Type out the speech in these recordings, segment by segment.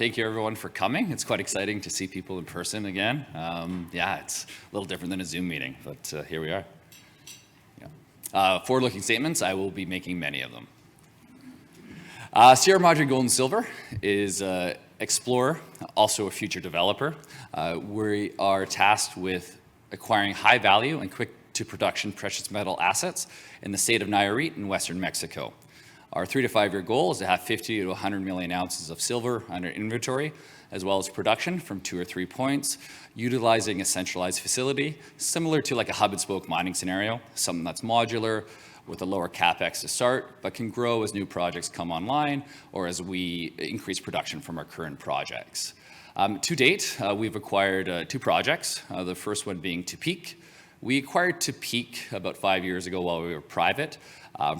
Thank you everyone for coming. It's quite exciting to see people in person again. It's a little different than a Zoom meeting, but here we are. Forward-looking statements, I will be making many of them. Sierra Madre Gold and Silver is an explorer, also a future developer. We are tasked with acquiring high value and quick to production precious metal assets in the state of Nayarit in western Mexico. Our 3 to 5 year goal is to have 50 to 100 million ounces of silver under inventory, as well as production from 2 or 3 points, utilizing a centralized facility, similar to like a hub and spoke mining scenario, something that's modular with a lower capex to start, but can grow as new projects come online or as we increase production from our current projects. To date, we've acquired 2 projects, the first one being Tepic. We acquired Tepic about 5 years ago while we were private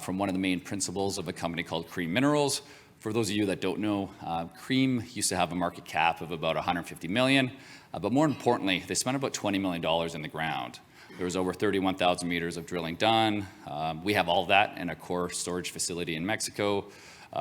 from one of the main principals of a company called Cream Minerals. For those of you that don't know, Cream used to have a market cap of about 150 million, but more importantly, they spent about $20 million in the ground. There was over 31,000 meters of drilling done. We have all of that in a core storage facility in Mexico.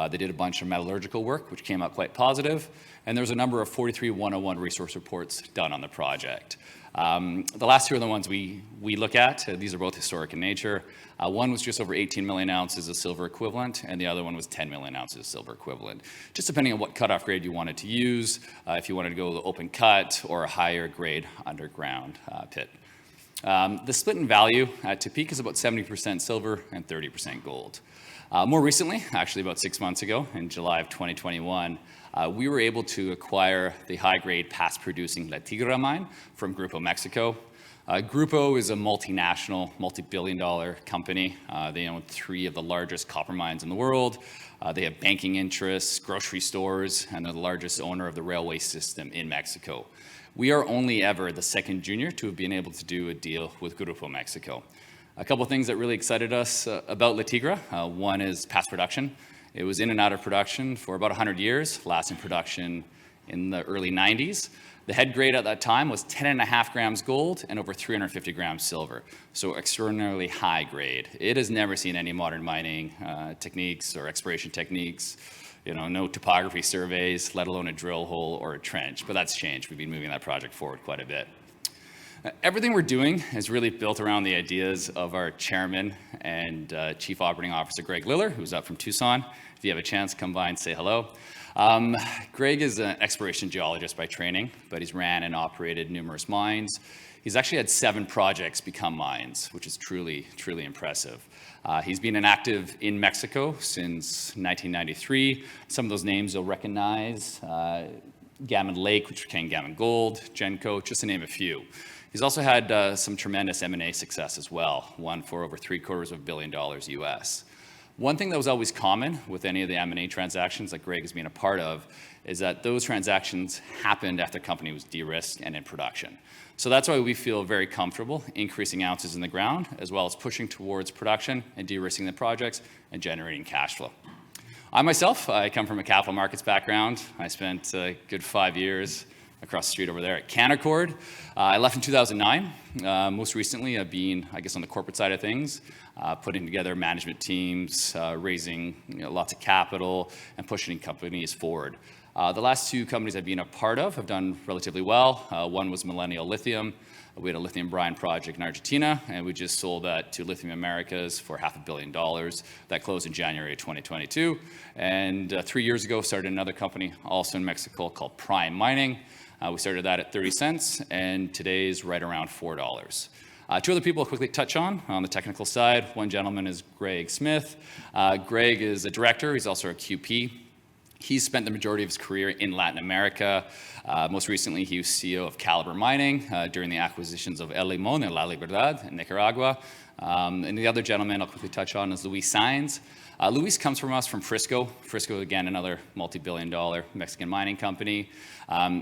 They did a bunch of metallurgical work, which came out quite positive, and there's a number of 43-101 resource reports done on the project. The last 2 are the ones we look at. These are both historic in nature. One was just over 18 million ounces of silver equivalent, and the other one was 10 million ounces of silver equivalent, just depending on what cutoff grade you wanted to use, if you wanted to go the open cut or a higher grade underground pit. The split in value at Tepic is about 70% silver and 30% gold. More recently, actually about 6 months ago, in July of 2021, we were able to acquire the high-grade past-producing La Tigra mine from Grupo Mexico. Grupo is a multinational, multi-billion-dollar company. They own 3 of the largest copper mines in the world. They have banking interests, grocery stores, and they're the largest owner of the railway system in Mexico. We are only ever the second junior to have been able to do a deal with Grupo Mexico. A couple of things that really excited us about La Tigra. One is past production. It was in and out of production for about 100 years, last in production in the early 90s. The head grade at that time was 10.5 grams gold and over 350 grams silver, so extraordinarily high grade. It has never seen any modern mining techniques or exploration techniques, no topography surveys, let alone a drill hole or a trench, but that's changed. We've been moving that project forward quite a bit. Everything we're doing is really built around the ideas of our chairman and chief operating officer, Greg Liller, who's up from Tucson. If you have a chance, come by and say hello. Greg is an exploration geologist by training, but he's ran and operated numerous mines. He's actually had 7 projects become mines, which is truly, truly impressive. He's been inactive in Mexico since 1993. Some of those names you'll recognize, Gammon Lake, which became Gammon Gold, Genco, just to name a few. He's also had some tremendous M&A success as well, one for over $750 million US. One thing that was always common with any of the M&A transactions that Greg has been a part of is that those transactions happened after the company was de-risked and in production. So that's why we feel very comfortable increasing ounces in the ground, as well as pushing towards production and de-risking the projects and generating cash flow. I come from a capital markets background. I spent a good 5 years across the street over there at Canaccord. I left in 2009. Most recently, I've been, on the corporate side of things, putting together management teams, raising lots of capital, and pushing companies forward. The last 2 companies I've been a part of have done relatively well. One was Millennial Lithium. We had a lithium brine project in Argentina, and we just sold that to Lithium Americas for $500 million. That closed in January 2022. And 3 years ago, started another company also in Mexico called Prime Mining. We started that at 30 cents, and today's right around $4. 2 other people I'll quickly touch on the technical side. One gentleman is Greg Smith. Greg is a director. He's also a QP. He's spent the majority of his career in Latin America. Most recently, he was CEO of Calibre Mining during the acquisitions of El Limón and La Libertad in Nicaragua. And the other gentleman I'll quickly touch on is Luis Saenz. Luis comes from us from Frisco. Frisco, again, another multi-billion-dollar Mexican mining company.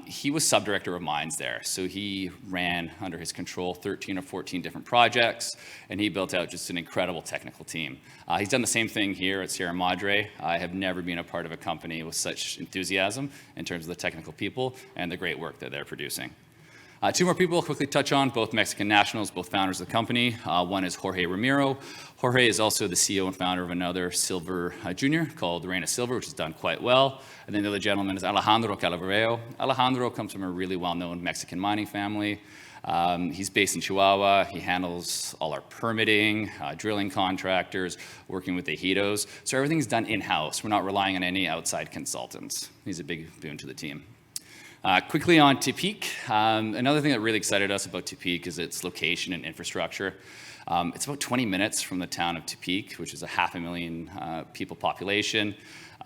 He was subdirector of mines there, so he ran under his control 13 or 14 different projects, and he built out just an incredible technical team. He's done the same thing here at Sierra Madre. I have never been a part of a company with such enthusiasm in terms of the technical people and the great work that they're producing. Two more people I'll quickly touch on, both Mexican nationals, both founders of the company. One is Jorge Ramiro. Jorge is also the CEO and founder of another silver junior called Reina Silver, which has done quite well. And then the other gentleman is Alejandro Calavereo. Alejandro comes from a really well-known Mexican mining family. He's based in Chihuahua. He handles all our permitting, drilling contractors, working with the ejidos. So everything's done in-house. We're not relying on any outside consultants. He's a big boon to the team. Quickly on Tepic. Another thing that really excited us about Tepic is its location and infrastructure. It's about 20 minutes from the town of Tepic, which is a 500,000 people population.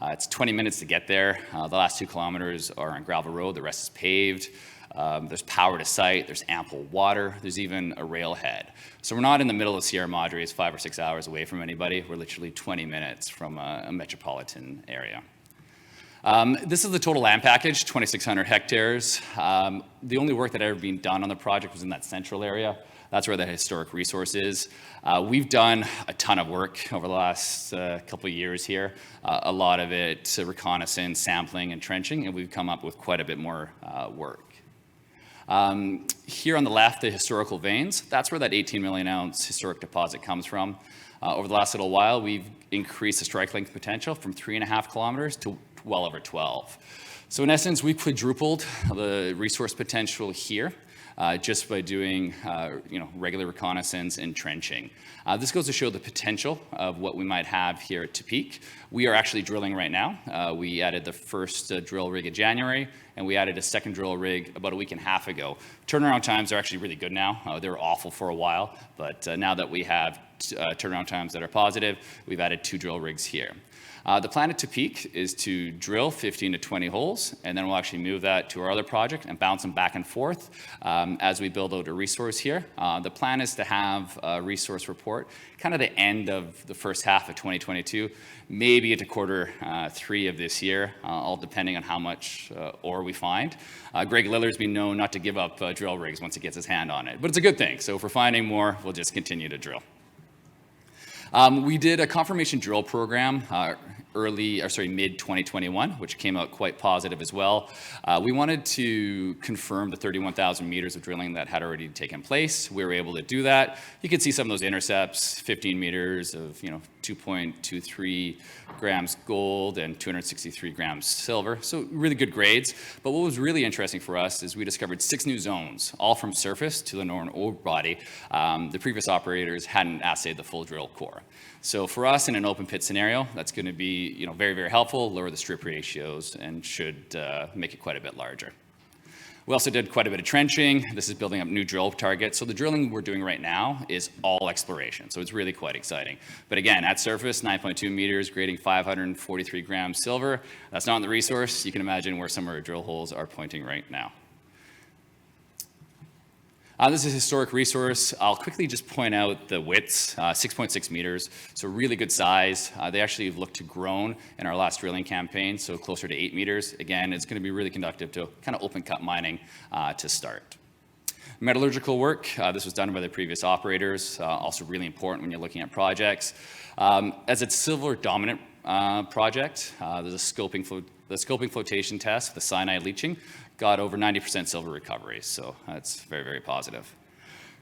It's 20 minutes to get there. The last 2 kilometers are on gravel road. The rest is paved. There's power to site. There's ample water. There's even a railhead. So we're not in the middle of Sierra Madre. It's 5 or 6 hours away from anybody. We're literally 20 minutes from a metropolitan area. This is the total land package, 2,600 hectares. The only work that had ever been done on the project was in that central area. That's where the historic resource is. We've done a ton of work over the last couple of years here. A lot of it reconnaissance, sampling, and trenching, and we've come up with quite a bit more work. Here on the left, the historical veins, that's where that 18 million ounce historic deposit comes from. Over the last little while, we've increased the strike length potential from 3.5 kilometers to well over 12. So in essence, we quadrupled the resource potential here just by doing regular reconnaissance and trenching. This goes to show the potential of what we might have here at Tepic. We are actually drilling right now. We added the first drill rig in January, and we added a second drill rig about a week and a half ago. Turnaround times are actually really good now. They were awful for a while, but now that we have turnaround times that are positive, we've added 2 drill rigs here. The plan at Tepic is to drill 15 to 20 holes, and then we'll actually move that to our other project and bounce them back and forth as we build out a resource here. The plan is to have a resource report kind of the end of the first half of 2022, maybe into quarter 3 of this year, all depending on how much ore we find. Greg Lillard's been known not to give up drill rigs once he gets his hand on it, but it's a good thing. So if we're finding more, we'll just continue to drill. We did a confirmation drill program mid 2021, which came out quite positive as well. We wanted to confirm the 31,000 meters of drilling that had already taken place. We were able to do that. You can see some of those intercepts, 15 meters of 2.23 grams gold and 263 grams silver. So really good grades. But what was really interesting for us is we discovered 6 new zones, all from surface to the known ore body. The previous operators hadn't assayed the full drill core. So for us in an open pit scenario, that's going to be very, very helpful, lower the strip ratios, and should make it quite a bit larger. We also did quite a bit of trenching. This is building up new drill targets. So the drilling we're doing right now is all exploration. So it's really quite exciting. But again, at surface, 9.2 meters, grading 543 grams silver. That's not in the resource. You can imagine where some of our drill holes are pointing right now. This is a historic resource. I'll quickly just point out the widths, 6.6 meters, so really good size. They actually have looked to grown in our last drilling campaign, so closer to 8 meters. Again, it's going to be really conductive to kind of open cut mining to start. Metallurgical work, this was done by the previous operators, also really important when you're looking at projects. As it's silver dominant project, there's the scoping flotation test, the cyanide leaching, got over 90% silver recovery, so that's very, very positive.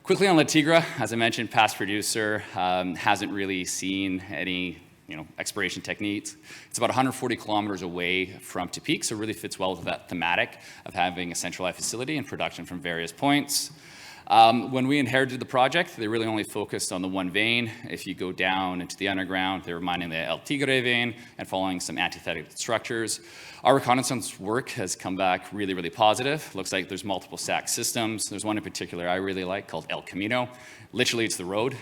Quickly on La Tigra, as I mentioned, past producer, hasn't really seen any exploration techniques. It's about 140 kilometers away from Tepic, so it really fits well with that thematic of having a centralized facility and production from various points. When we inherited the project, they really only focused on the one vein. If you go down into the underground, they were mining the El Tigre vein and following some antithetic structures. Our reconnaissance work has come back really, really positive. Looks like there's multiple stack systems. There's one in particular I really like called El Camino. Literally, it's the road.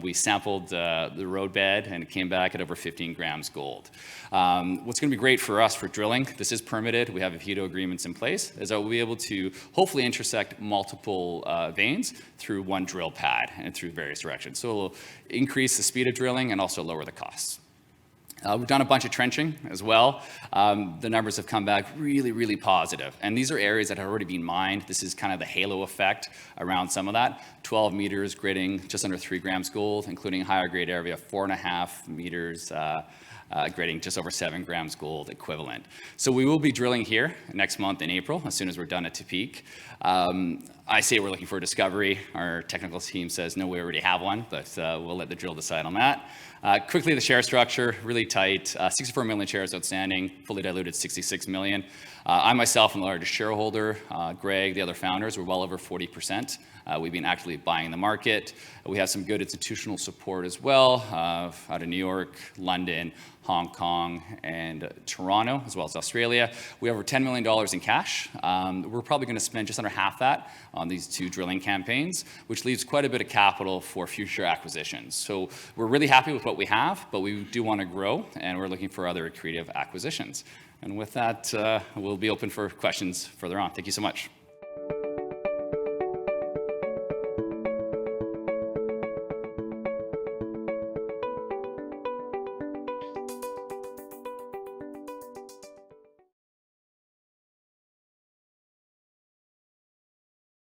We sampled the road bed and it came back at over 15 grams gold. What's going to be great for us for drilling, this is permitted, we have ejido agreements in place, is that we'll be able to hopefully intersect multiple veins through one drill pad and through various directions. So it'll increase the speed of drilling and also lower the costs. We've done a bunch of trenching as well. The numbers have come back really, really positive. And these are areas that have already been mined. This is kind of the halo effect around some of that. 12 meters grading just under 3 grams gold, including higher grade area, 4.5 meters grading just over 7 grams gold equivalent. So we will be drilling here next month in April, as soon as we're done at Tepic. I say we're looking for a discovery. Our technical team says, no, we already have one, but we'll let the drill decide on that. Quickly, the share structure, really tight. 64 million shares outstanding, fully diluted 66 million. I myself am the largest shareholder. Greg, the other founders, we're well over 40%. We've been actively buying the market. We have some good institutional support as well, out of New York, London, Hong Kong, and Toronto, as well as Australia. We have over $10 million in cash. We're probably going to spend just under half that on these 2 drilling campaigns, which leaves quite a bit of capital for future acquisitions. So we're really happy with what we have, but we do want to grow, and we're looking for other creative acquisitions. And with that, we'll be open for questions further on. Thank you so much.